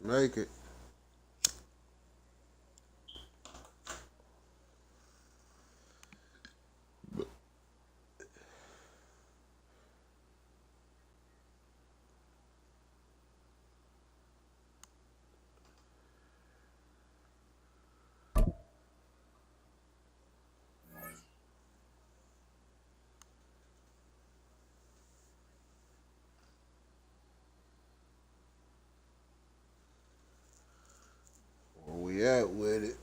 Make it. Where we at with it?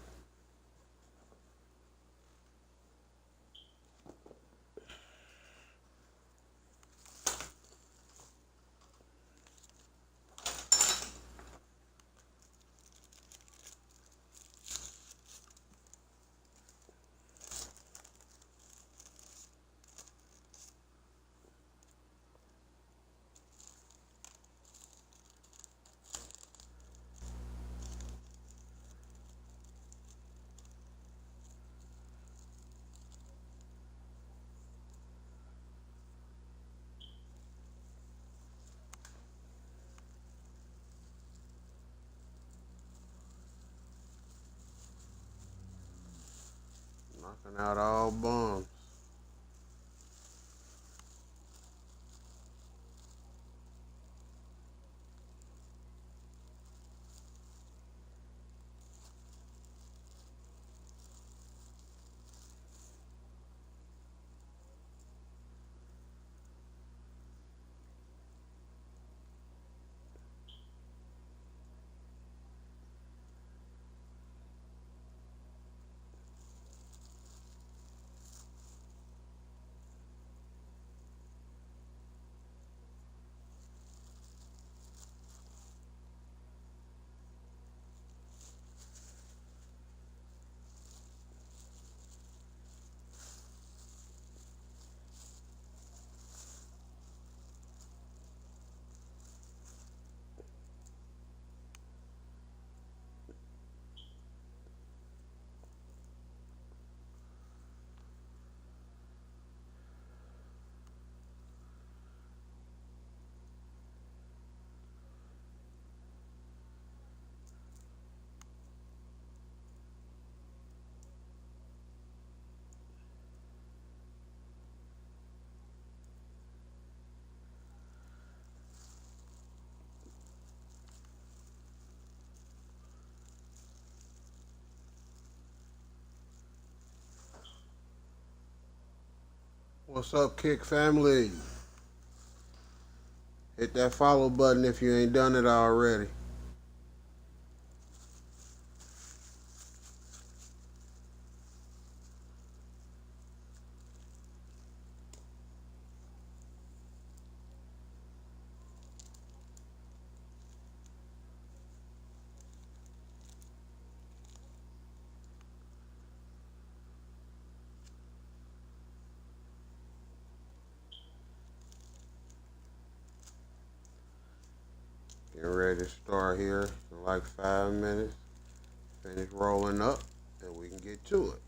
Knocking out all bums. What's up, Kick family? Hit that follow button if you ain't done it already. Getting ready to start here in like 5 minutes. Finish rolling up, and we can get to it.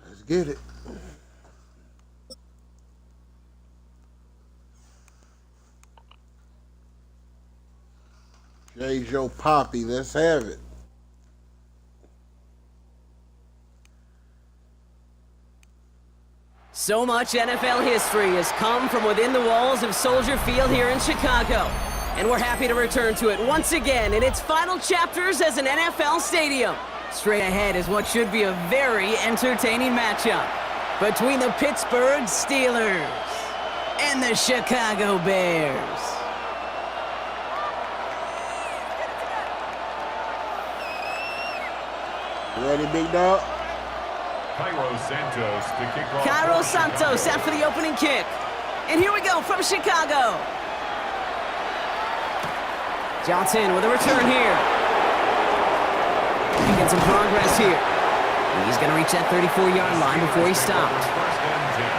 Let's get it. J. Joe Poppy, let's have it. So much NFL history has come from within the walls of Soldier Field here in Chicago. And we're happy to return to it once again in its final chapters as an NFL stadium. Straight ahead is what should be a very entertaining matchup between the Pittsburgh Steelers and the Chicago Bears. Ready, big dog? Cairo Santos to kick off. Cairo Santos out for the opening kick. And here we go from Chicago. Johnson with a return here. Making some progress here. And he's going to reach that 34-yard line before he stopped. First and 10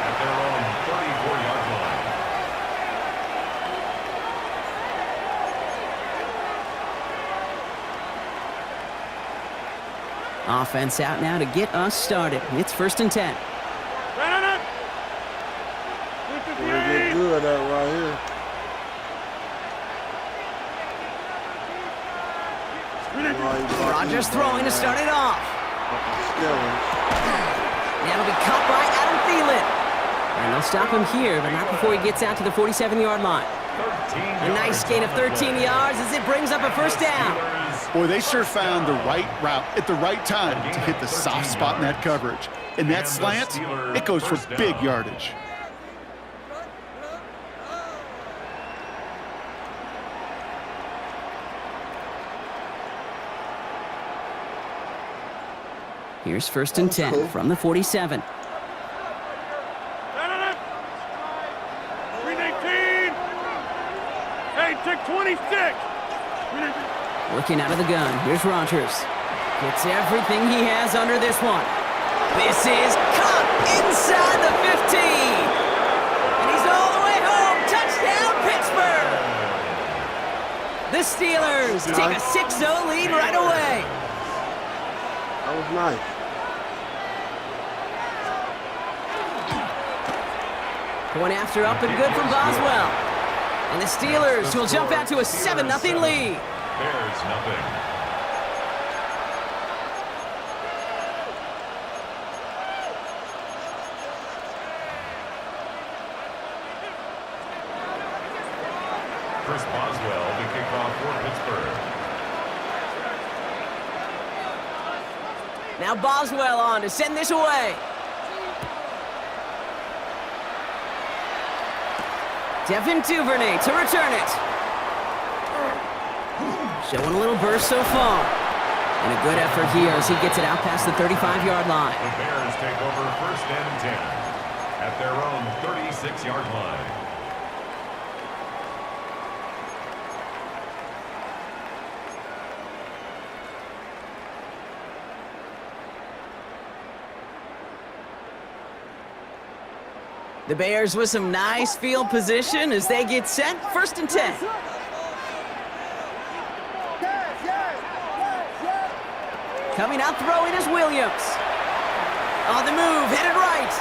at their own 34-yard line. Offense out now to get us started. It's first and 10. We're gonna get good at that right here. Rodgers throwing to start it off. That'll be caught by Adam Thielen. And they'll stop him here, but not before he gets out to the 47-yard line. A nice gain of 13 yards as it brings up a first down. Boy, they sure found the right route at the right time to hit the soft spot in that coverage. And that slant, it goes for big yardage. Here's first and 10 from the 47. Hey, take 26. Working out of the gun. Here's Rodgers. Gets everything he has under this one. This is caught inside the 15. And he's all the way home. Touchdown, Pittsburgh. The Steelers take a 6-0 lead right away. That was nice. Point after up and good from Boswell. And the Steelers will jump out to a 7-0 lead. Bears nothing. Chris Boswell to kick off for Pittsburgh. Now Boswell on to send this away. Devin Duvernay to return it. Showing a little burst so far. And a good effort here as he gets it out past the 35-yard line. The Bears take over first and 10 at their own 36-yard line. The Bears with some nice field position as they get set. First and 10. Coming out throwing is Williams. On the move, headed right.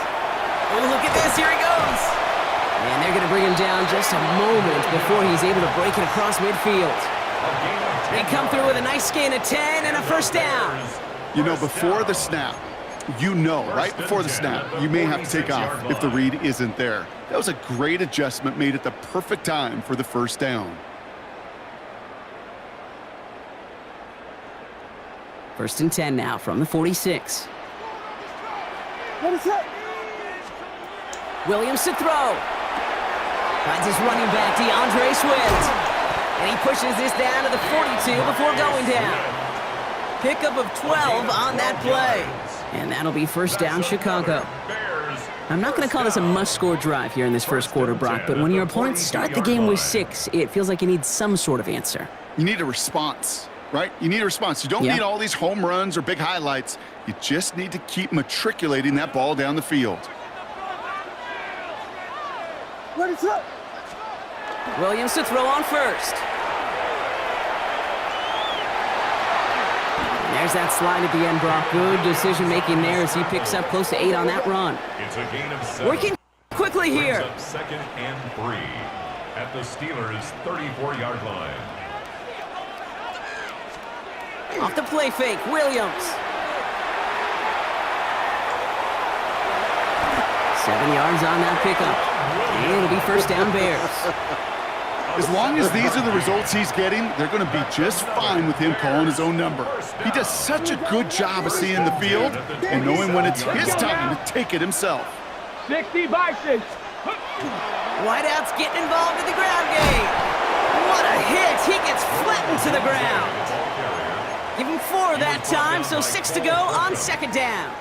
Oh, look at this, here he goes. And they're going to bring him down just a moment before he's able to break it across midfield. They come through with a nice gain of 10 and a first down. You know, before the snap, right before the snap, you may have to take off if the read isn't there. That was a great adjustment made at the perfect time for the first down. First and 10 now from the 46. Williams to throw. Finds his running back, DeAndre Swift. And he pushes this down to the 42 before going down. Pickup of 12 on that play. And that'll be first down, Chicago. I'm not going to call this a must-score drive here in this first quarter, Brock, but when your opponents start the game with 6, it feels like you need some sort of answer. You need a response, right? You need a response. You don't need all these home runs or big highlights. You just need to keep matriculating that ball down the field. What is up? Williams to throw on first. There's that slide at the end, Brock. Good decision-making there as he picks up close to 8 on that run. It's a gain of 7. Working quickly here. Up second and 3 at the Steelers' 34-yard line. Off the play fake, Williams. 7 yards on that pickup. And it'll be first down Bears. As long as these are the results he's getting, they're going to be just fine with him calling his own number. He does such a good job of seeing the field and knowing when it's his time to take it himself. 60 Bison. Wideout's getting involved in the ground game. What a hit. He gets flattened to the ground. Give him 4 that time, so 6 to go on second down.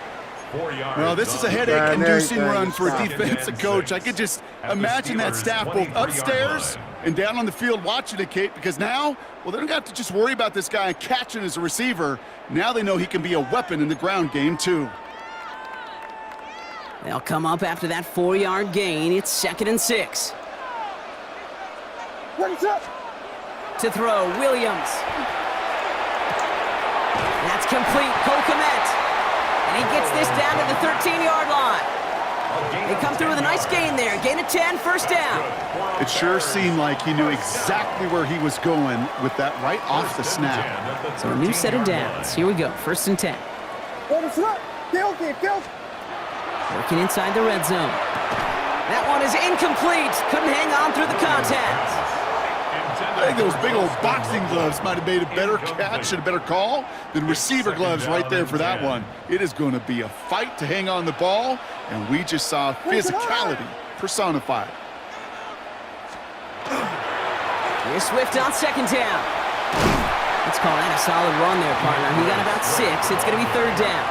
Well, this is a headache-inducing run for a defensive coach. I could just imagine that staff both upstairs and down on the field watching it, Kate, because now, well, they don't have to just worry about this guy catching as a receiver. Now they know he can be a weapon in the ground game, too. They'll come up after that 4-yard gain. It's 2nd and 6. What is up? To throw, Williams. That's complete. Cole Kmet. And he gets this down to the 13-yard line. They come through with a nice gain there. Gain of 10, first down. It sure seemed like he knew exactly where he was going with that right off the snap. So a new set of downs. Here we go, 1st and 10. What is up? Guilty. Working inside the red zone. That one is incomplete. Couldn't hang on through the contact. I think those big old boxing gloves might have made a better catch and a better call than receiver gloves right there for that one. It is going to be a fight to hang on the ball, and we just saw physicality personified. Here's Swift on second down. Let's call that a solid run there, partner. He got about 6. It's going to be 3rd down.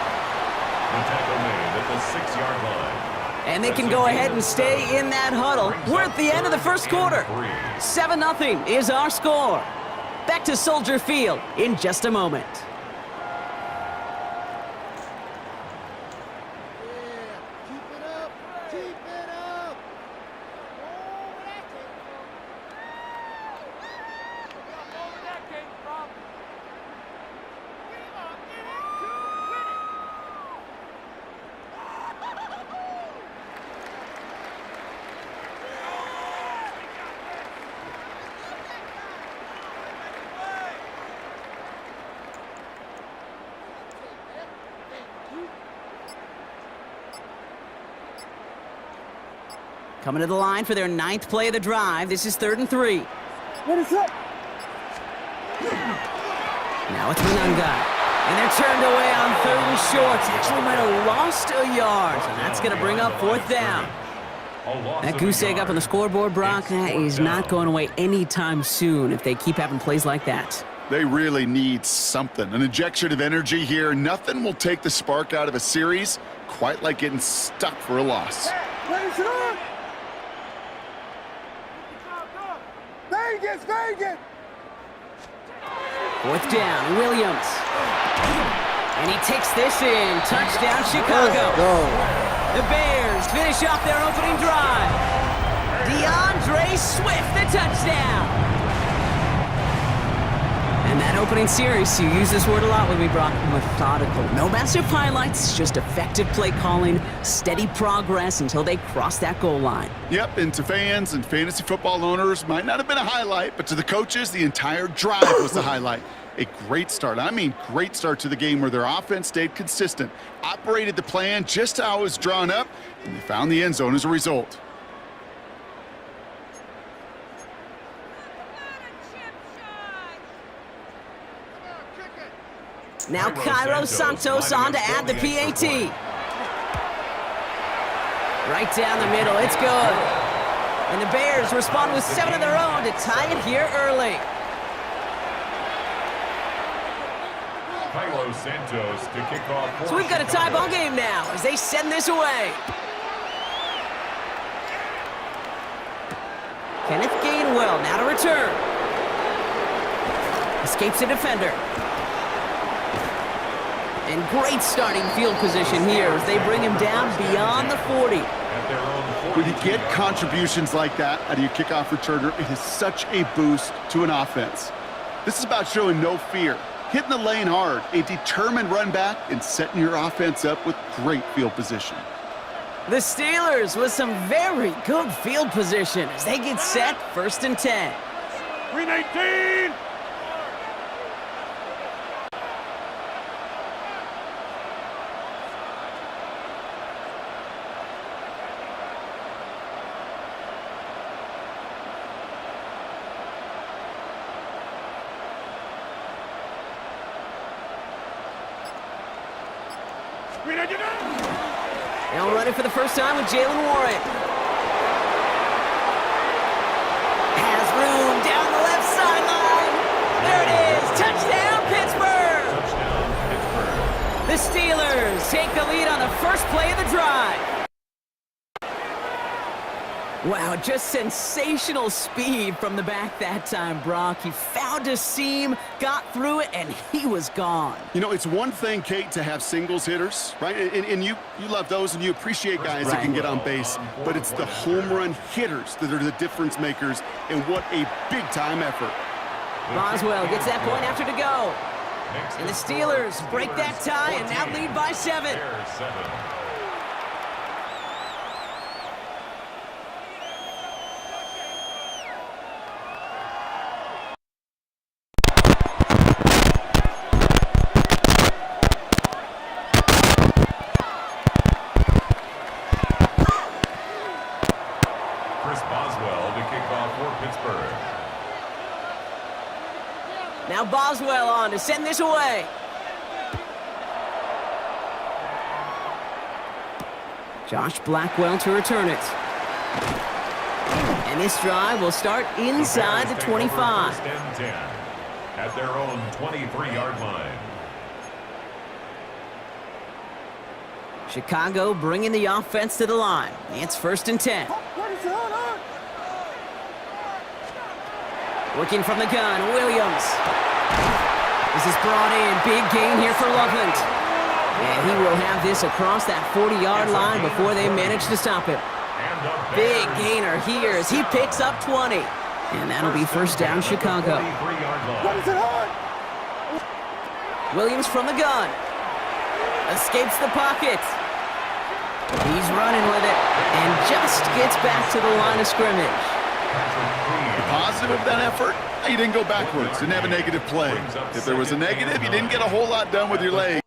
The tackle made at the 6-yard line. And they can go ahead and stay in that huddle. We're at the end of the first quarter. 7-0 is our score. Back to Soldier Field in just a moment. Coming to the line for their 9th play of the drive. This is 3rd and 3. What is up? Now it's Manunga. And they're turned away on 3rd and short. Actually might have lost a yard. So that's going to bring up 4th down. That goose egg up on the scoreboard, Brock, that is not going away anytime soon if they keep having plays like that. They really need something, an injection of energy here. Nothing will take the spark out of a series quite like getting stuck for a loss. Raise it up! Vegas! 4th down, Williams. And he takes this in. Touchdown, Chicago. The Bears finish off their opening drive. DeAndre Swift, the touchdown. And that opening series, you use this word a lot with me, Brock, methodical. No massive highlights, just effective play calling, steady progress until they cross that goal line. Yep, and to fans and fantasy football owners, might not have been a highlight, but to the coaches, the entire drive was the highlight. A great start. I mean, great start to the game where their offense stayed consistent, operated the plan just how it was drawn up, and they found the end zone as a result. Now Cairo Santos on to add the PAT. Right down the middle, it's good. And the Bears respond with 7 of their own to tie it here early. Cairo Santos to kick off. So we've got a tie ball game now as they send this away. Kenneth Gainwell now to return. Escapes a defender. And great starting field position here as they bring him down beyond the 40. When you get contributions like that out of your kickoff returner, it is such a boost to an offense. This is about showing no fear, hitting the lane hard, a determined run back, and setting your offense up with great field position. The Steelers with some very good field position as they get set 1st and 10. 319! They'll run it for the first time with Jalen Warren. Has room down the left sideline. There it is. Touchdown, Pittsburgh. Touchdown, Pittsburgh. The Steelers take the lead on the first play of the drive. Wow, just sensational speed from the back that time, Brock. He found a seam, got through it, and he was gone. You know, it's one thing, Kate, to have singles hitters, right? And you love those, and you appreciate guys that can get on base. But it's the home run hitters that are the difference makers, and what a big-time effort. Boswell gets that point after to go. And the Steelers break that tie and now lead by 7. Bears 7. Now Boswell on to send this away. Josh Blackwell to return it. And this drive will start inside the 25. First and 10 at their own 23-yard line. Chicago bringing the offense to the line. It's 1st and 10. Working from the gun, Williams. This is brought in. Big gain here for Loveland. And he will have this across that 40-yard line before they manage to stop him. Big gainer here as he picks up 20. And that'll be first down, Chicago. Williams from the gun. Escapes the pocket. He's running with it and just gets back to the line of scrimmage. The positive of that effort, you didn't go backwards, didn't have a negative play. If there was a negative, you didn't get a whole lot done with your leg.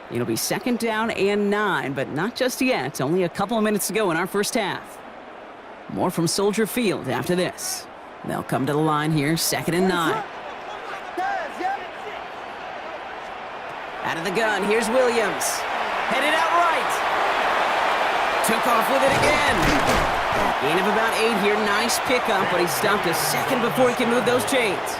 It'll be 2nd down and 9, but not just yet. It's only a couple of minutes to go in our first half. More from Soldier Field after this. They'll come to the line here, 2nd and 9. Out of the gun, here's Williams. Headed out right. Took off with it again. Gain of about 8 here. Nice pickup, but he stopped a second before he can move those chains.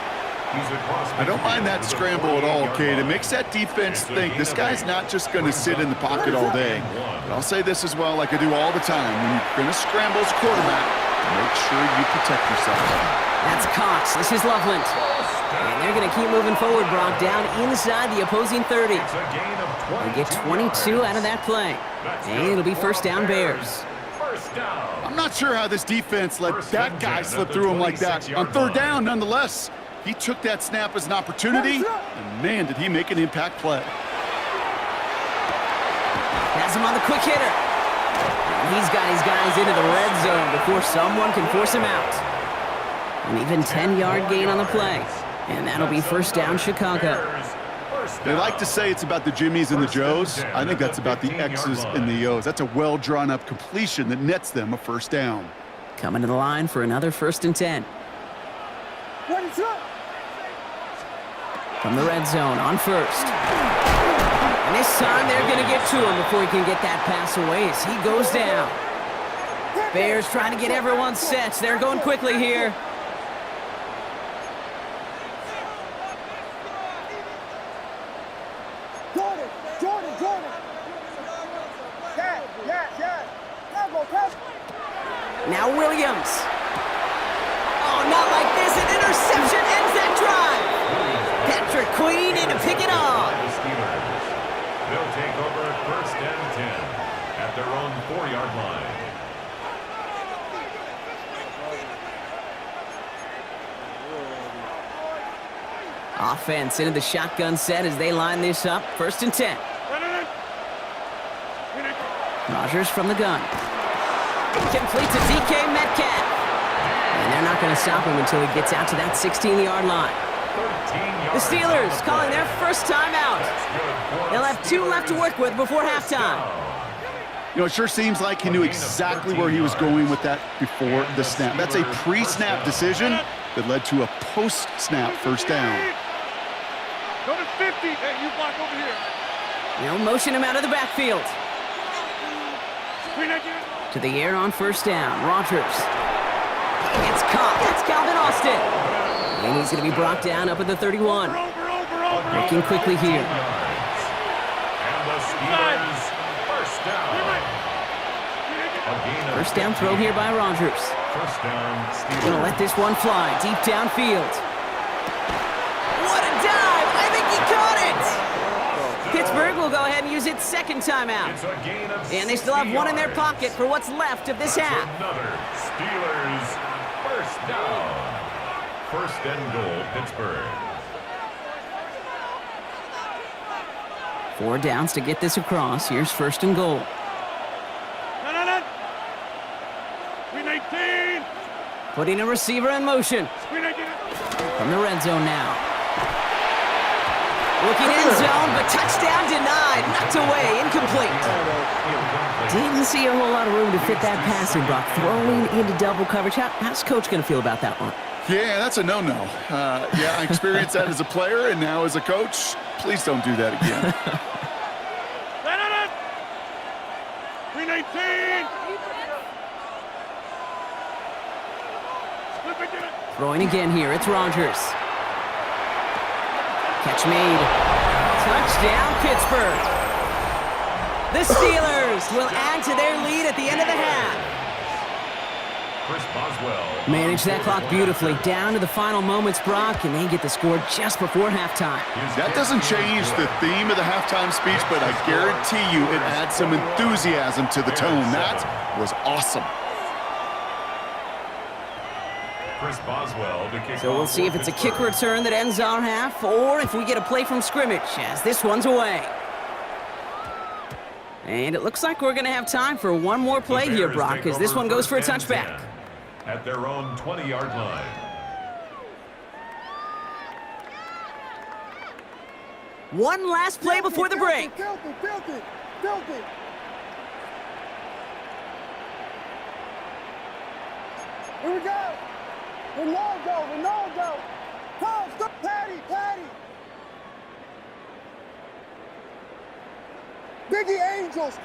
I don't mind that scramble at all, Kate. It makes that defense think this guy's not just going to sit in the pocket all day. But I'll say this as well, like I do all the time. When you're going to scramble as a quarterback, make sure you protect yourself. That's Cox. This is Loveland. And they're going to keep moving forward, Brock, down inside the opposing 30. They get 22 out of that play. And it'll be first down, Bears. I'm not sure how this defense let that guy slip through him like that. On 3rd down, nonetheless. He took that snap as an opportunity, and man, did he make an impact play. Has him on the quick hitter. And he's got his guys into the red zone before someone can force him out. An even 10-yard gain on the play. And that'll be first down, Chicago. They like to say it's about the Jimmies and the Joes. I think that's about the X's and the O's. That's a well-drawn-up completion that nets them a first down. Coming to the line for another 1st and 10. From the red zone on 1st. And this time they're going to get to him before he can get that pass away as he goes down. Bears trying to get everyone set. They're going quickly here. Now Williams. Oh, not like this. An interception ends that drive. Patrick Queen in to pick it off. They'll take over 1st and 10 at their own 4-yard line. Offense into the shotgun set as they line this up. 1st and 10. Rodgers from the gun. Complete to DK Metcalf. And they're not going to stop him until he gets out to that 16-yard line. The Steelers calling their first timeout. They'll have 2 left to work with before halftime. You know, it sure seems like he knew exactly where he was going with that before the snap. That's a pre-snap decision that led to a post-snap first down. Go to 50. Hey, you block over here. They'll motion him out of the backfield. Screen again. To the air on first down. Rodgers. It's caught. That's Calvin Austin. And he's going to be brought down up at the 31. Over. Working quickly here. And the Steelers first down. First down throw here by Rodgers. First down, Steelers. Gonna let this one fly deep downfield. What a dive! I think he caught it! Pittsburgh will go ahead and use its second timeout. It's a gain of And they still have 1 in their 60 pocket yards. for what's left of this half. Another Steelers first down. First and goal, Pittsburgh. 4 downs to get this across. Here's first and goal. No. Screen 18. Putting a receiver in motion. Screen 18. From the red zone now. Looking in zone, but touchdown denied. Knocked away, incomplete. Didn't see a whole lot of room to fit that passing block. Throwing into double coverage. How's Coach going to feel about that one? Yeah, that's a no-no. I experienced that as a player and now as a coach. Please don't do that again. Screen 18. Slip again. Throwing again here. It's Rodgers. Catch made. Touchdown, Pittsburgh. The Steelers will add to their lead at the end of the half. Chris Boswell. Manage that clock beautifully. Down to the final moments, Brock, and they get the score just before halftime. That doesn't change the theme of the halftime speech, but I guarantee you it adds some enthusiasm to the tone. That was awesome. Chris Boswell to kick So we'll off see if for it's a kick Pittsburgh. return that ends our half, or if we get a play from scrimmage, as this one's away. And it looks like we're going to have time for one more The play here, Bears Brock, take as this over one goes for a first and touchback. 10 at their own 20-yard line. One last play before the break. Filthy. Here we go. Ronaldo. Come, stop. Patty. Biggie Angels.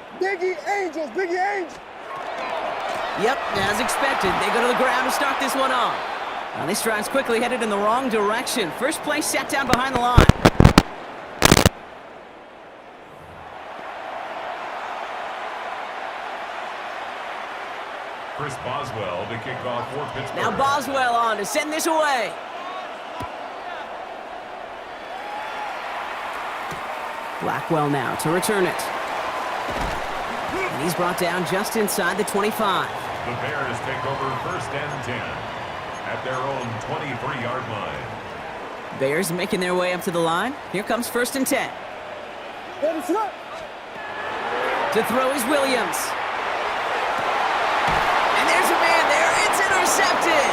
Yep, as expected, they go to the ground to start this one off. Now this drive's quickly headed in the wrong direction. First play set down behind the line. Chris Boswell to kick off for Pittsburgh. Now Boswell on to send this away. Blackwell now to return it. And he's brought down just inside the 25. The Bears take over first and 10 at their own 23-yard line. Bears making their way up to the line. Here comes first and 10. Let us up. To throw is Williams. And there's a man there. It's intercepted.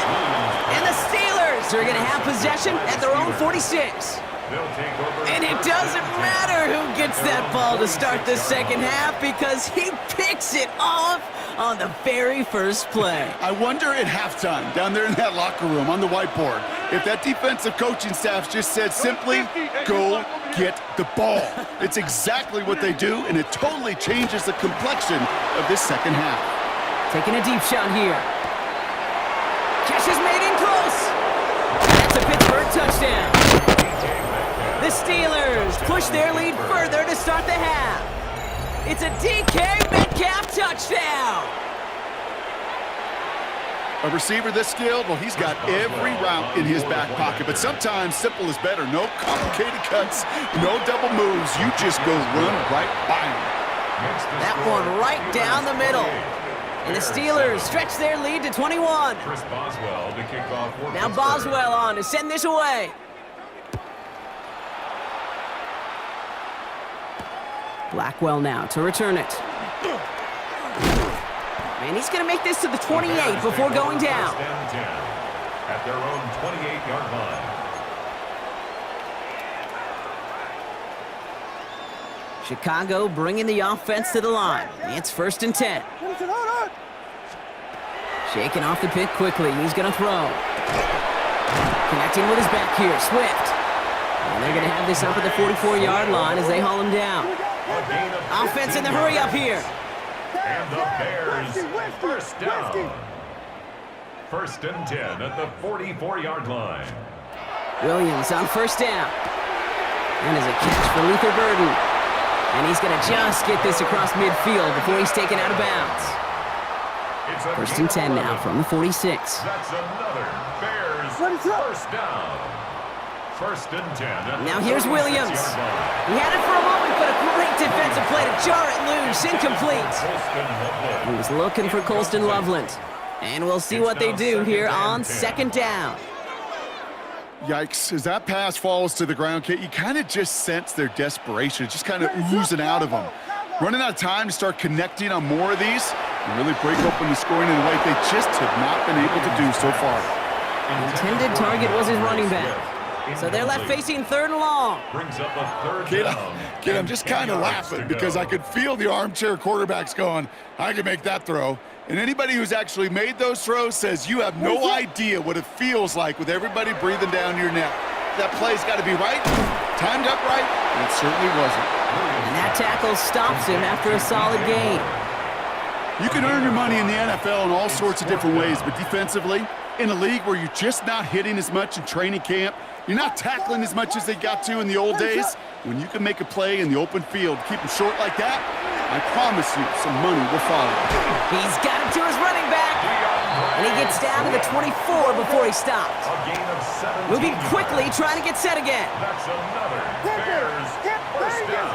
And the Steelers are going to have possession at their own 46. They'll take over. And it doesn't matter who gets that ball to start the second half because he picks it off on the very first play. I wonder at halftime, down there in that locker room on the whiteboard, if that defensive coaching staff just said simply, go get the ball. It's exactly what they do, and it totally changes the complexion of this second half. Taking a deep shot here. Catch is made in close. That's a Pittsburgh touchdown. The Steelers push their lead further to start the half. It's a DK Metcalf touchdown. A receiver this skilled, well, he's got every route in his back pocket, but sometimes simple is better. No complicated cuts, no double moves. You just go run right by him. That one right down the middle. And the Steelers stretch their lead to 21. Chris Boswell to kick off for Now Pittsburgh. Boswell on to send this away. Blackwell now to return it. And he's going to make this to the 28 before going down. First and 10 at their own 28-yard line. Chicago bringing the offense to the line. It's 1st and 10. Shaking off the pick quickly. He's going to throw. Connecting with his back here, Swift. And they're going to have this up at the 44-yard line as they haul him down. Offense in the hurry up here. And the Bears, first down. 1st and 10 at the 44-yard line. Williams on 1st down. And as a catch for Luther Burden. And he's going to just get this across midfield before he's taken out of bounds. 1st and 10 now from the 46. That's another Bears first down. 1st and 10. Now here's Williams. He had it for a moment, but a great defensive play to jar it loose. Incomplete. He was looking for Colston Loveland. And we'll see what they do here on 2nd down. Yikes, as that pass falls to the ground, Kate, you kind of just sense their desperation. It's just kind of oozing out of them. Running out of time to start connecting on more of these and really break open the scoring in a way they just have not been able to do so far. Intended target was his running back. So they're left facing 3rd and long. Brings up a 3rd Kate, down. I'm just kind of laughing because I could feel the armchair quarterbacks going, I can make that throw. And anybody who's actually made those throws says you have no idea what it feels like with everybody breathing down your neck. That play's got to be right, timed up right, and it certainly wasn't. And that tackle stops him after a solid gain. You can earn your money in the NFL in all sorts of different ways, but defensively, in a league where you're just not hitting as much in training camp, you're not tackling as much as they got to in the old days, when you can make a play in the open field, keep them short like that, I promise you some money will follow. He's got it to his running back. And he gets down to the 24 before he stops. Moving quickly, trying to get set again. That's another Bears first down.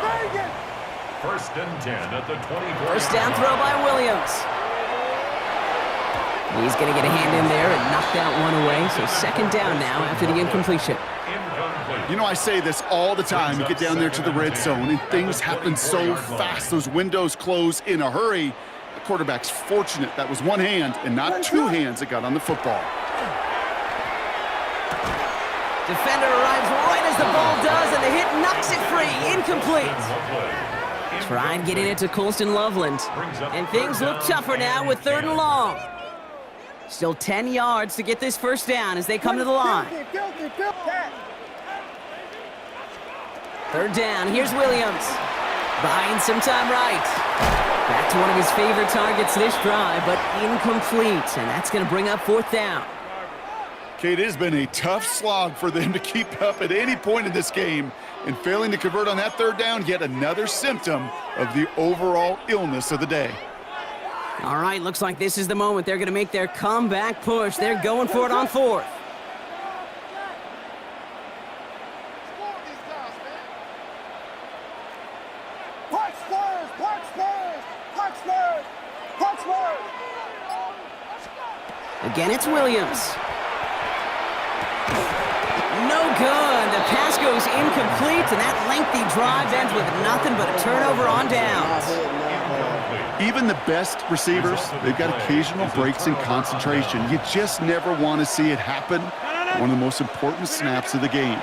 1st and 10 at the 24. First down throw by Williams. He's going to get a hand in there and knock that one away. So 2nd down now after the incompletion. You know, I say this all the time. You get down there to the red zone, and things happen so fast. Those windows close in a hurry. The quarterback's fortunate that was one hand and not two hands that got on the football. Defender arrives right as the ball does, and the hit knocks it free. Incomplete. Trying getting it to Colston Loveland. And things look tougher now with 3rd and long. Still 10 yards to get this first down as they come to the line. 3rd down, here's Williams. Buying some time right. Back to one of his favorite targets this drive, but incomplete. And that's going to bring up 4th down. Kate, it has been a tough slog for them to keep up at any point in this game. And failing to convert on that 3rd down, yet another symptom of the overall illness of the day. All right, looks like this is the moment they're going to make their comeback push. They're going for it on 4th. Again, it's Williams. No good. The pass goes incomplete, and that lengthy drive ends with nothing but a turnover on downs. Even the best receivers, they've got occasional breaks in concentration. You just never want to see it happen. One of the most important snaps of the game.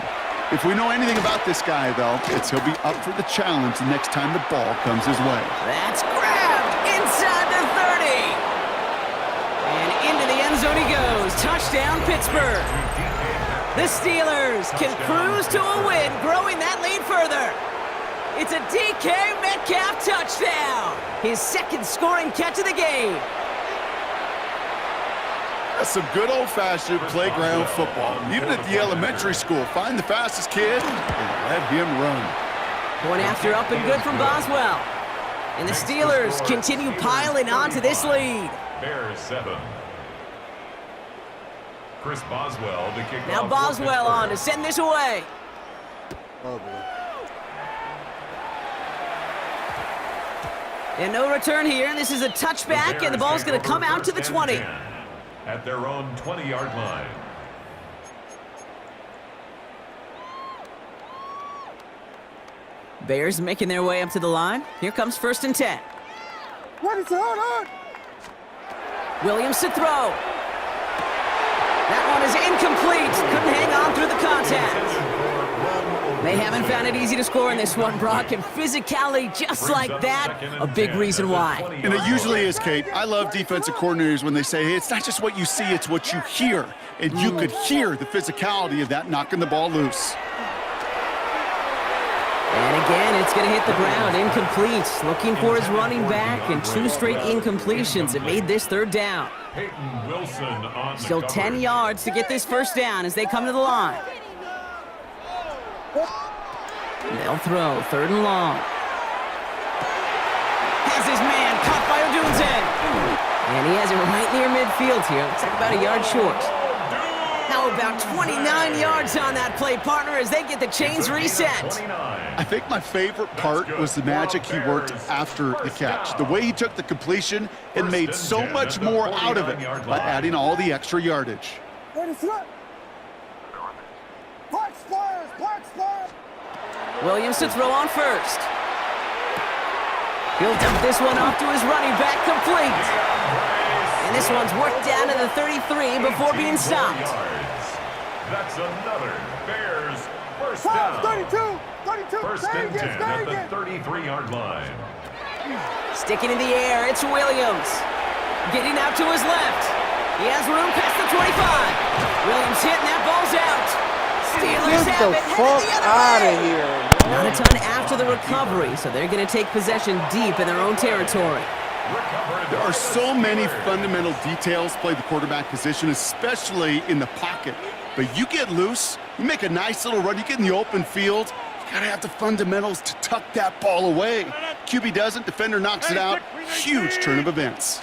If we know anything about this guy, though, it's he'll be up for the challenge the next time the ball comes his way. That's grabbed inside the 30. And into the end zone he goes. Touchdown, Pittsburgh. The Steelers can cruise to a win, growing that lead further. It's a DK Metcalf touchdown. His 2nd scoring catch of the game. That's some good old-fashioned playground football. Even at the elementary school, find the fastest kid and let him run. Point after up and good from Boswell. And the Steelers continue piling onto this lead. Bears 7. Chris Boswell to kick Now off. Boswell on to send this away. Oh, boy. And no return here. This is a touchback, and the ball's going to come out to the 20. At their own 20-yard line. Bears making their way up to the line. Here comes 1st and 10. Williams to throw. That one is incomplete. Couldn't hang on through the contact. They haven't found it easy to score in this one, Brock, and physicality just like that, a big reason why. And it usually is, Kate. I love defensive coordinators when they say, hey, it's not just what you see, it's what you hear. And you could hear the physicality of that knocking the ball loose. And again, it's going to hit the ground, incomplete. Looking for his running back, and 2 straight incompletions. It made this 3rd down. Peyton Wilson on the Still 10 yards to get this 1st down as they come to the line. They'll throw, 3rd and long. Has his man caught by Odunze. And he has it right near midfield here. Looks like about a yard short. How about 29 yards on that play, partner, as they get the chains reset? I think my favorite part was the magic he worked after the catch. The way he took the completion and made so much more out of it by adding all the extra yardage. Williams to throw on first. He'll dump this one off to his running back, complete. And this one's worked down to the 33 before being stopped. That's another Bears first down. 32. First and 10 at the 33-yard line. Sticking in the air, it's Williams. Getting out to his left. He has room past the 25. Williams hitting, that ball's out. Steelers Get have the it, fuck headed the out other of way. here. Not a ton after the recovery, so they're going to take possession deep in their own territory. There are so many fundamental details play the quarterback position, especially in the pocket. But you get loose, you make a nice little run, you get in the open field, you gotta have the fundamentals to tuck that ball away. QB doesn't, defender knocks it out. Huge turn of events.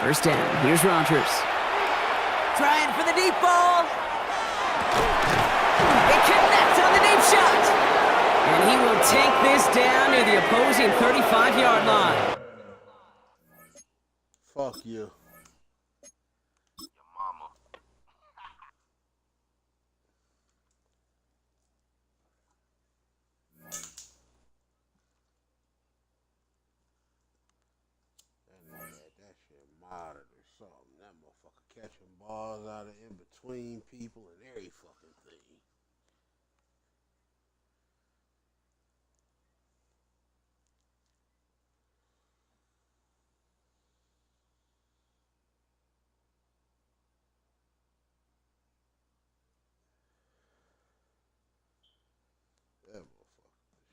1st down, here's Rodgers. Trying for the deep ball. It connects on the deep shot. And he will take this down near the opposing 35-yard line. Fuck you. That shit modded or something. That motherfucker catching balls out of in between people and every fucking thing. That motherfucker shit.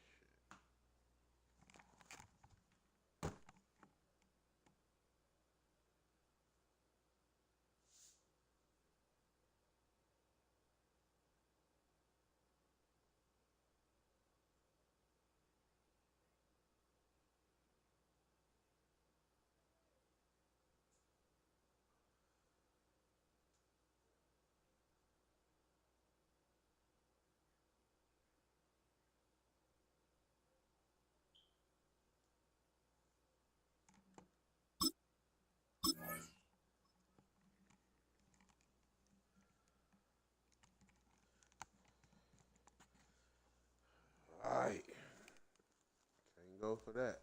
Alright. Can't go for that.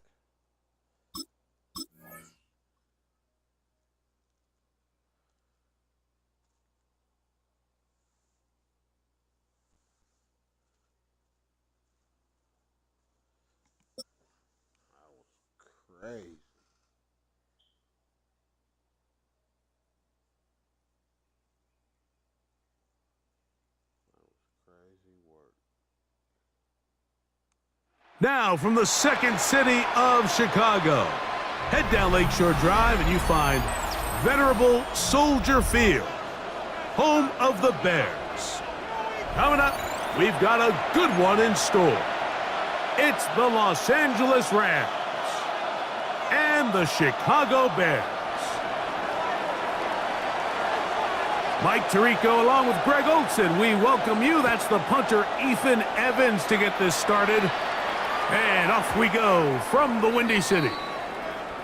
That was crazy. Crazy work. Now from the second city of Chicago, head down Lakeshore Drive and you find venerable Soldier Field, home of the Bears. Coming up, we've got a good one in store. It's the Los Angeles Rams and the Chicago Bears. Mike Tirico along with Greg Olson, we welcome you. That's the punter Ethan Evans to get this started. And off we go from the Windy City.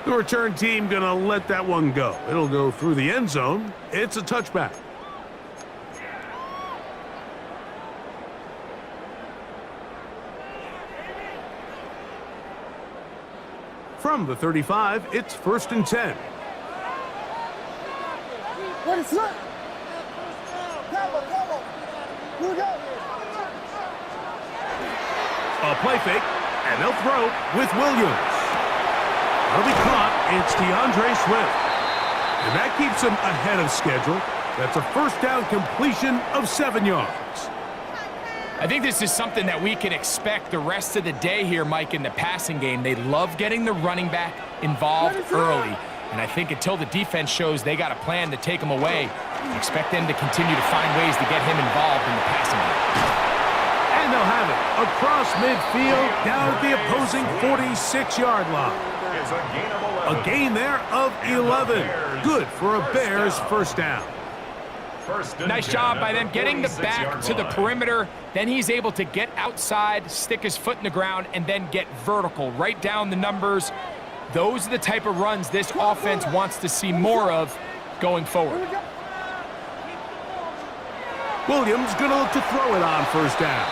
The return team gonna let that one go. It'll go through the end zone. It's a touchback. From the 35, it's 1st and 10. What is it? A play fake, and they'll throw with Williams. That'll be caught. It's DeAndre Swift. And that keeps him ahead of schedule. That's a first down completion of 7 yards. I think this is something that we can expect the rest of the day here, Mike, in the passing game. They love getting the running back involved early. And I think until the defense shows they got a plan to take him away, expect them to continue to find ways to get him involved in the passing game. And they'll have it across midfield down at the opposing 46-yard line. It's a gain of 11. A gain there of 11. Good for a Bears first down. Nice job by them getting the back to the perimeter. Then he's able to get outside, stick his foot in the ground, and then get vertical right down the numbers. Those are the type of runs this offense wants to see more of going forward. Williams going to look to throw it on first down.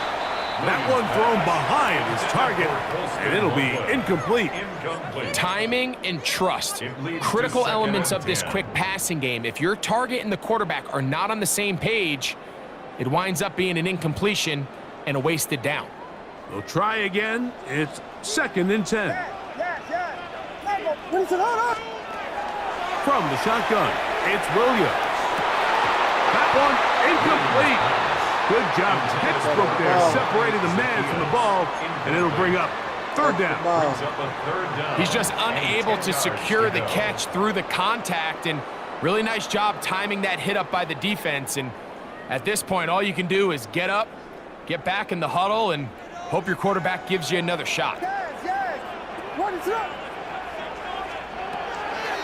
That one thrown behind his target, and it'll be incomplete. Timing and trust, critical elements of this quick passing game. If your target and the quarterback are not on the same page, it winds up being an incompletion and a wasted down. They'll try again. It's 2nd and 10. From the shotgun, it's Williams. That one incomplete. Good job, textbook there, separating the man from the ball, and it'll bring up 3rd down. He's just unable to secure the catch through the contact, and really nice job timing that hit up by the defense. And at this point, all you can do is get up, get back in the huddle, and hope your quarterback gives you another shot.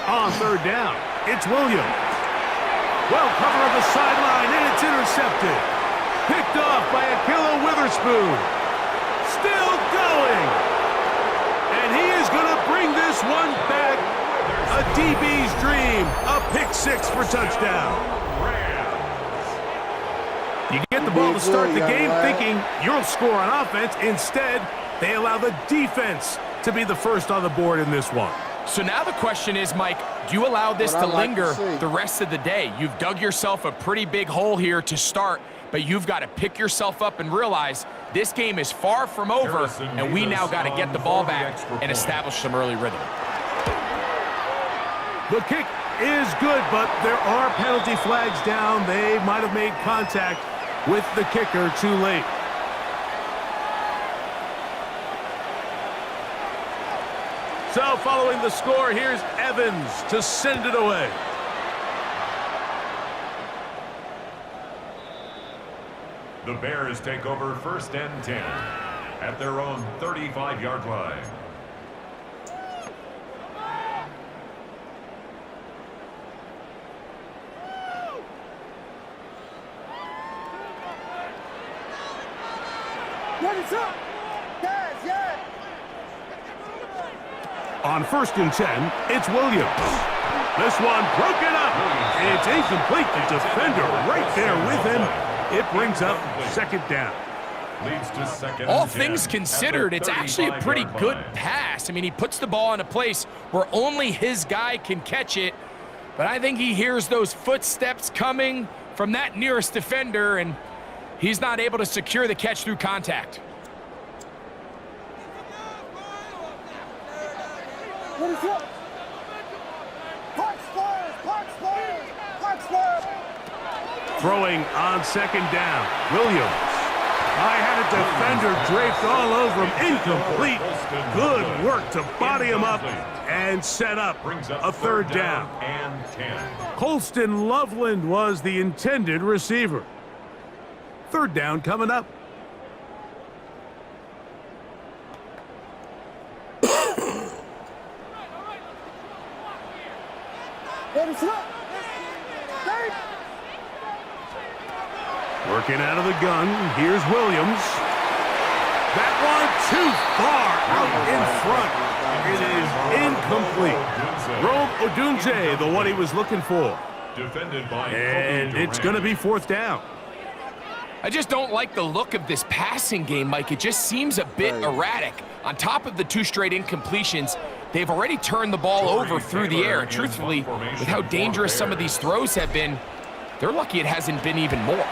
On 3rd down, it's Williams. Well cover of the sideline, and it's intercepted. Picked off by Akilla Witherspoon. Still going. And he is going to bring this one back. A DB's dream. A pick 6 for touchdown. You get the ball to start the game thinking you'll score on offense. Instead, they allow the defense to be the first on the board in this one. So now the question is, Mike, do you allow this to linger the rest of the day? You've dug yourself a pretty big hole here to start, but you've got to pick yourself up and realize this game is far from over, and we now got to get the ball back and establish some early rhythm. The kick is good, but there are penalty flags down. They might have made contact with the kicker too late. So following the score, here's Evans to send it away. The Bears take over 1st and 10 at their own 35-yard line. What is up? Guys, yeah. On 1st and 10, it's Williams. This one broken up. It's incomplete. The defender right there with him. It brings up 2nd down. Leads to 2nd and 10. All things considered, it's actually a pretty good pass. I mean, he puts the ball in a place where only his guy can catch it. But I think he hears those footsteps coming from that nearest defender, and he's not able to secure the catch through contact. What is up? Punch fires! Punch fires! Punch fires! Throwing on 2nd down. Williams. I had a defender draped all over him. Incomplete. Good work to body him up and set up a 3rd down. And 10. Colston Loveland was the intended receiver. 3rd down coming up. What is up? Working out of the gun, here's Williams. That one too far out in front. It is incomplete. Rome Odunze, the one he was looking for. Defended by And it's going to be 4th down. I just don't like the look of this passing game, Mike. It just seems a bit erratic. On top of the 2 straight incompletions, they've already turned the ball over through the air. And truthfully, with how dangerous some of these throws have been, they're lucky it hasn't been even more.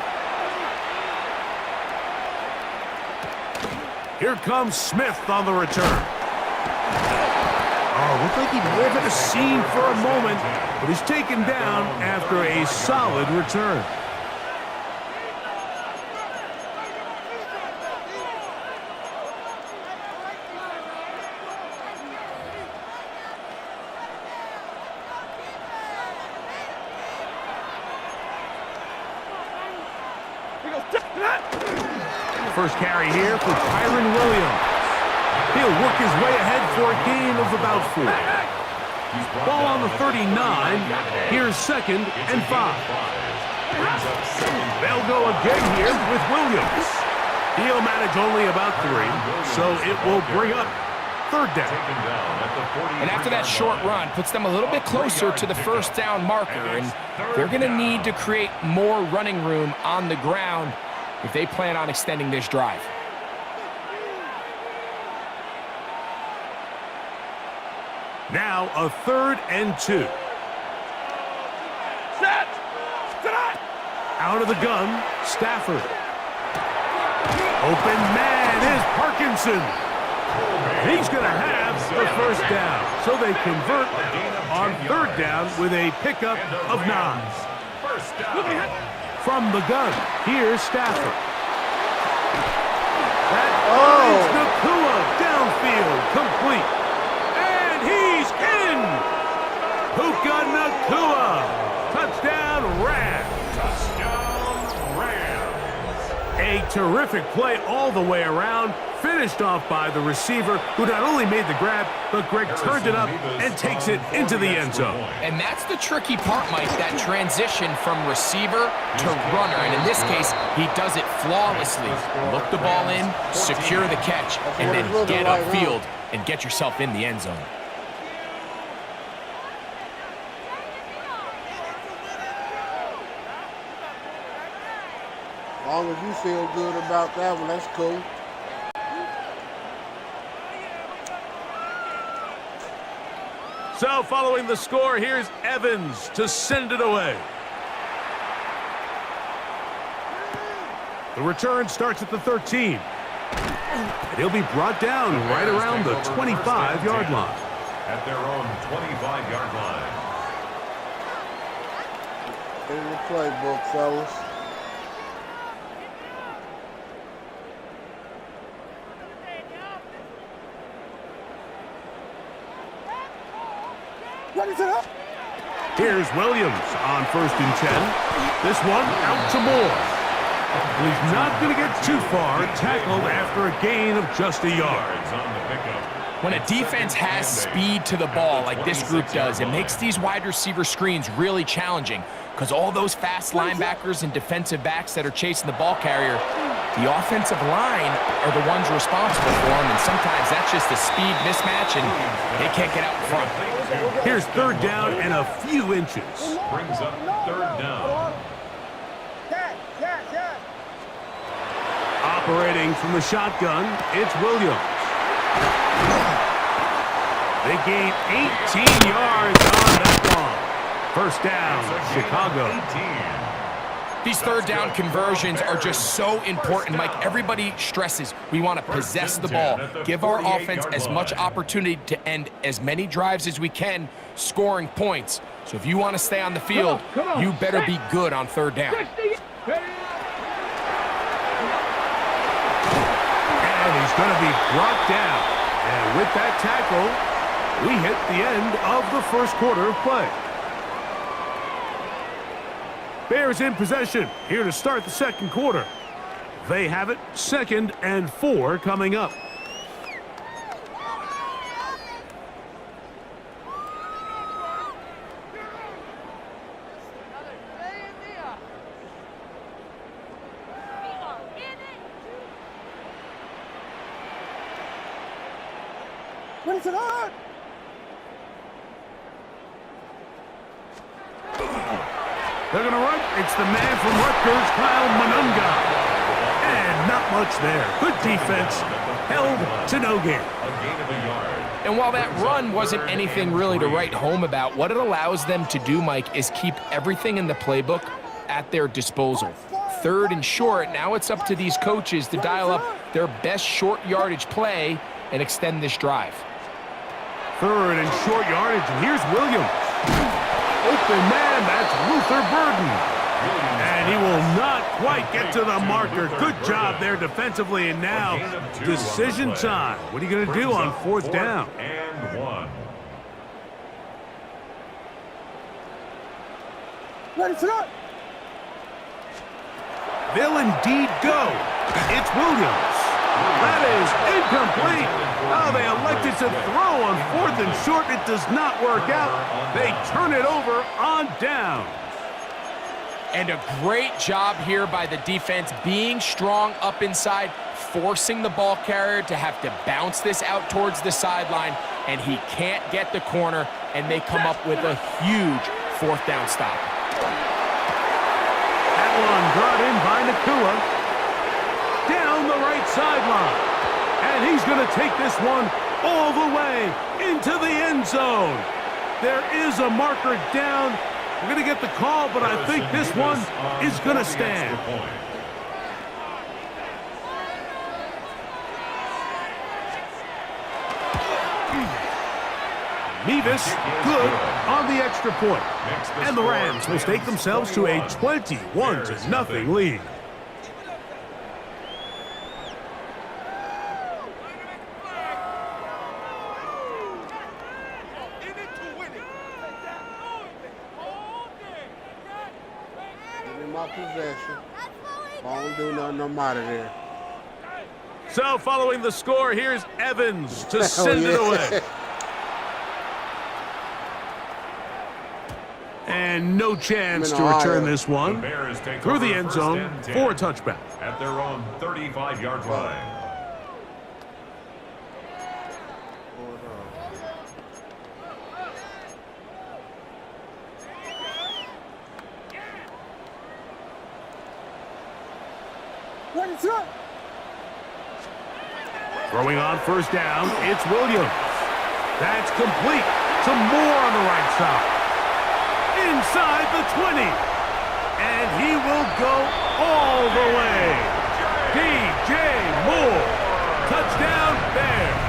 Here comes Smith on the return. Oh, looked like he may have hit a seam for a moment, but he's taken down after a solid return. First carry here for Kyron Williams. He'll work his way ahead for a gain of about 4. Ball on the 39. Here's 2nd and 5. They'll go again here with Williams. He'll manage only about 3, so it will bring up 3rd down. And after that short run, puts them a little bit closer to the first down marker, and they're going to need to create more running room on the ground if they plan on extending this drive. Now a 3rd and 2. Set! Out of the gun, Stafford. Open man is Parkinson. He's going to have the first down. So they convert on 3rd down with a pickup of 9. From the gun, here's Stafford. That finds Nakua downfield, complete. And he's in! Puka Nakua. Touchdown, Rams. A terrific play all the way around, finished off by the receiver, who not only made the grab, but Greg turned it up and takes it into the end zone. And that's the tricky part, Mike, that transition from receiver to runner. And in this case, he does it flawlessly. Look the ball in, secure the catch, and then get upfield and get yourself in the end zone. As long as you feel good about that one, that's cool. So following the score, here's Evans to send it away. The return starts at the 13. And he'll be brought down right around the 25-yard line. At their own 25-yard line. In the playbook, fellas. Here's Williams on 1st and 10. This one out to Moore. He's not going to get too far, tackled after a gain of just a yard. When a defense has speed to the ball like this group does, it makes these wide receiver screens really challenging because all those fast linebackers and defensive backs that are chasing the ball carrier, the offensive line are the ones responsible for them, and sometimes that's just a speed mismatch, and they can't get out in front. Here's 3rd down and a few inches. Brings up 3rd down. Operating from the shotgun, it's Williams. They gain 18 yards on that one. First down, Chicago. 18. These 3rd down conversions are just so important, Mike. Everybody stresses we want to possess the ball, give our offense as much opportunity to end as many drives as we can, scoring points. So if you want to stay on the field, you better be good on 3rd down. And he's going to be brought down. And with that tackle, we hit the end of the first quarter of play. Bears in possession, here to start the 2nd quarter. They have it, 2nd and 4 coming up. What is it on? They're going to run. It's the man from Rutgers, Kyle Monunga. And not much there. Good defense. Held to no gain. A gain of a yard. And while that run wasn't anything really to write home about, what it allows them to do, Mike, is keep everything in the playbook at their disposal. 3rd and short, now it's up to these coaches to dial up their best short yardage play and extend this drive. 3rd and short yardage, and here's Williams. Open man, that's Luther Burden. And he will not quite get to the marker. Good job there defensively, and now decision time. What are you going to do on 4th down? And 1. Ready, set. They'll indeed go. It's Williams. That is incomplete. Oh, they elected to throw on 4th and short. It does not work out. They turn it over on down. And a great job here by the defense, being strong up inside, forcing the ball carrier to have to bounce this out towards the sideline, and he can't get the corner, and they come up with a huge 4th down stop. That one brought in by Nakua. Down the right sideline. And he's going to take this one all the way into the end zone. There is a marker down. We're going to get the call, but I think this one is going to stand. Mevis, good on the extra point. And the Rams will stake themselves to a 21-0 lead. My possession. I don't do nothing, I'm out of there. So following the score, here's Evans to send it away. And no chance to return this one through the end zone for a touchback. At their own 35-yard line. Ready, set. Throwing on 1st down, it's Williams. That's complete. Some more on the right side. Inside the 20. And he will go all the way. DJ Moore. Touchdown Bears.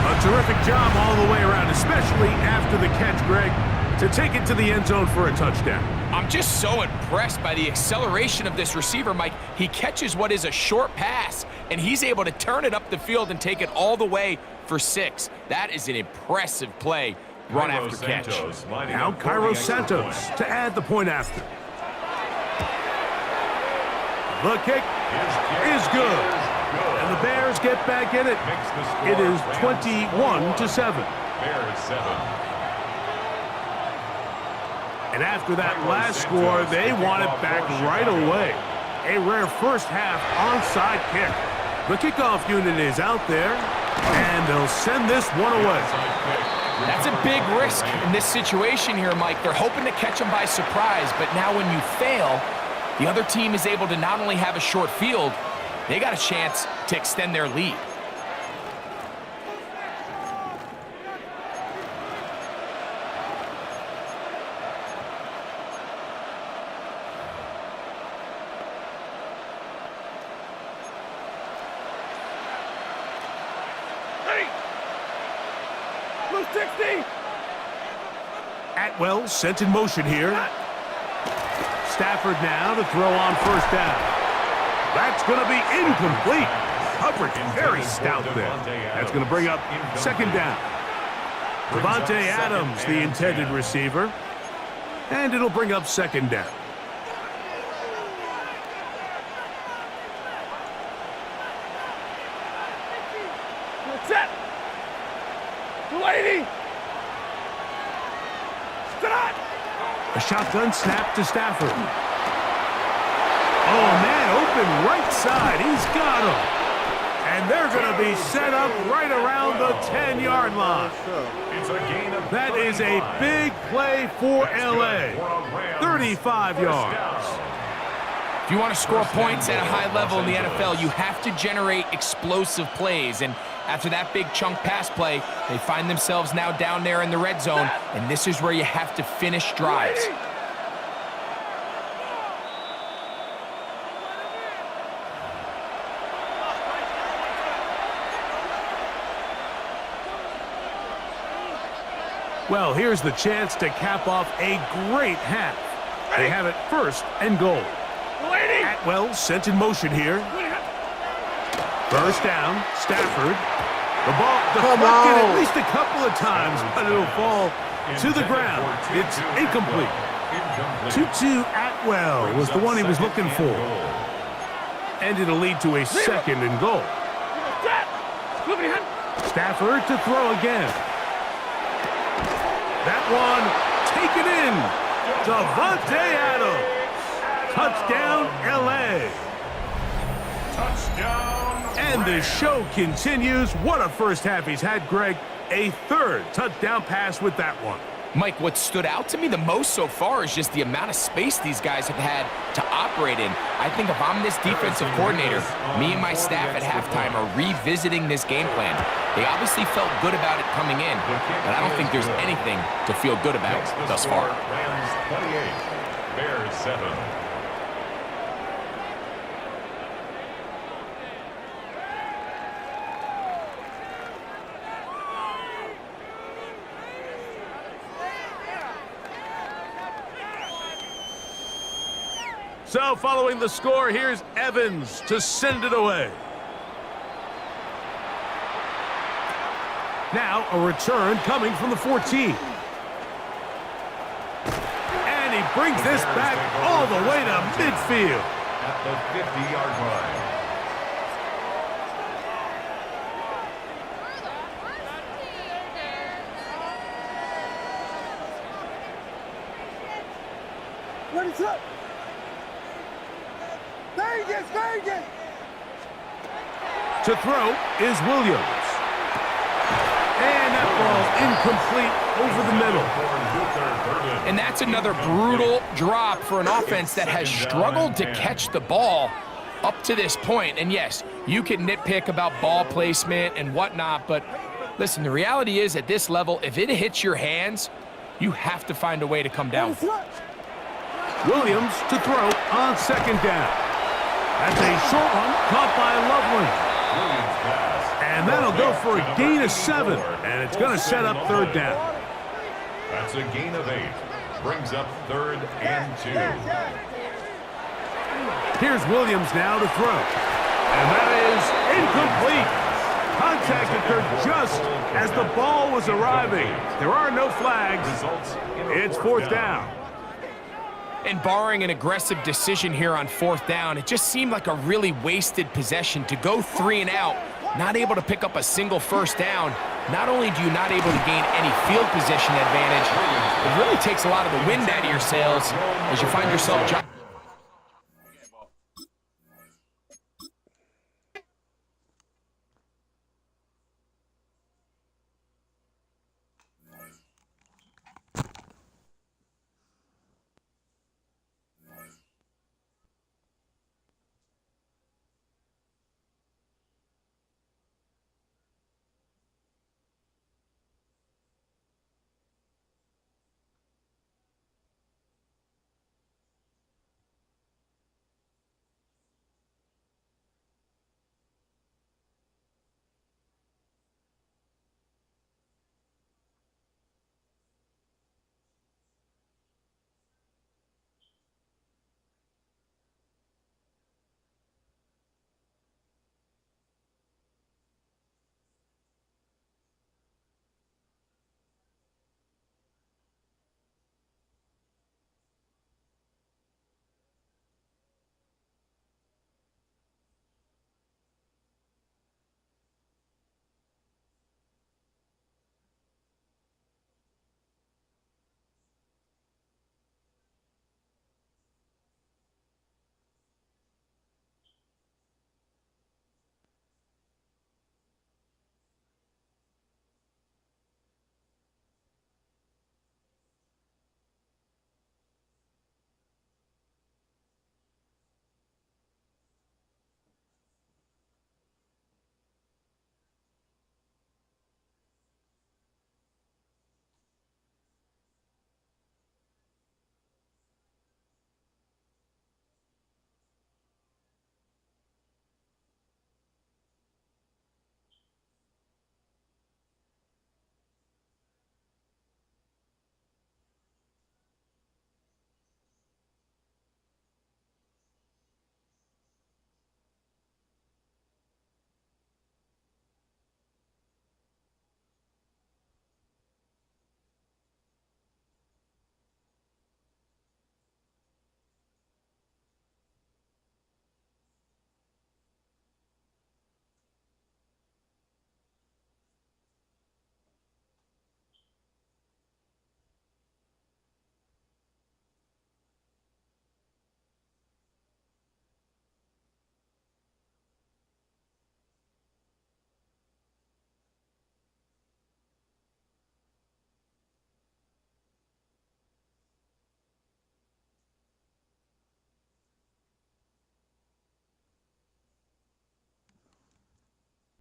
A terrific job all the way around, especially after the catch, Greg, to take it to the end zone for a touchdown. I'm just so impressed by the acceleration of this receiver, Mike. He catches what is a short pass, and he's able to turn it up the field and take it all the way for 6. That is an impressive play, run after catch. Now Cairo Santos to add the point after. The kick is good. And the Bears get back in it. It is 21-7. Bears 7. And after that last score, they want it back right away. A rare first half onside kick. The kickoff unit is out there, and they'll send this one away. That's a big risk in this situation here, Mike. They're hoping to catch them by surprise, but now when you fail, the other team is able to not only have a short field, they got a chance to extend their lead. Atwell sent in motion here. Stafford now to throw on 1st down. That's going to be incomplete. Coverage very stout there. That's going to bring up 2nd down. Devontae Adams, the intended receiver. And it'll bring up 2nd down. Set. Lady. A shotgun snap to Stafford. Oh, man, open right side. He's got him. And they're going to be set up right around the 10-yard line. That is a big play for L.A. 35 yards. If you want to score points at a high level in the NFL, you have to generate explosive plays. And after that big chunk pass play, they find themselves now down there in the red zone, and this is where you have to finish drives. Well, here's the chance to cap off a great half. They have it 1st and goal. Atwell sent in motion here. 1st down, Stafford. The ball deflected at least a couple of times, but it'll fall to the ground. It's incomplete. Tutu Atwell was the one he was looking for. And it'll lead to a 2nd and goal. Stafford to throw again. That one taken in. Davante Adams. Touchdown, L.A. Touchdown. And the show continues. What a first half he's had, Greg. A 3rd touchdown pass with that one. Mike, what stood out to me the most so far is just the amount of space these guys have had to operate in. I think if I'm this defensive coordinator, me and my staff at halftime are revisiting this game plan. They obviously felt good about it coming in, but I don't think there's anything to feel good about thus far. Rams 28, Bears 7. So following the score, here's Evans to send it away. Now a return coming from the 14. And he brings this back all the way to midfield. At the 50-yard line. Ready, set. Vegas! To throw is Williams. And that ball incomplete over the middle. And that's another brutal drop for an offense that has struggled to catch the ball up to this point. And yes, you can nitpick about ball placement and whatnot, but listen, the reality is at this level, if it hits your hands, you have to find a way to come down. Williams to throw on 2nd down. That's a short one caught by Loveland. And that'll go for a gain of 7. And it's going to set up 3rd down. That's a gain of 8. Brings up 3rd and 2. Here's Williams now to throw. And that is incomplete. Contact occurred just as the ball was arriving. There are no flags. It's 4th down. And barring an aggressive decision here on 4th down, it just seemed like a really wasted possession to go 3 and out, not able to pick up a single 1st down. Not only do you not able to gain any field position advantage, it really takes a lot of the wind out of your sails as you find yourself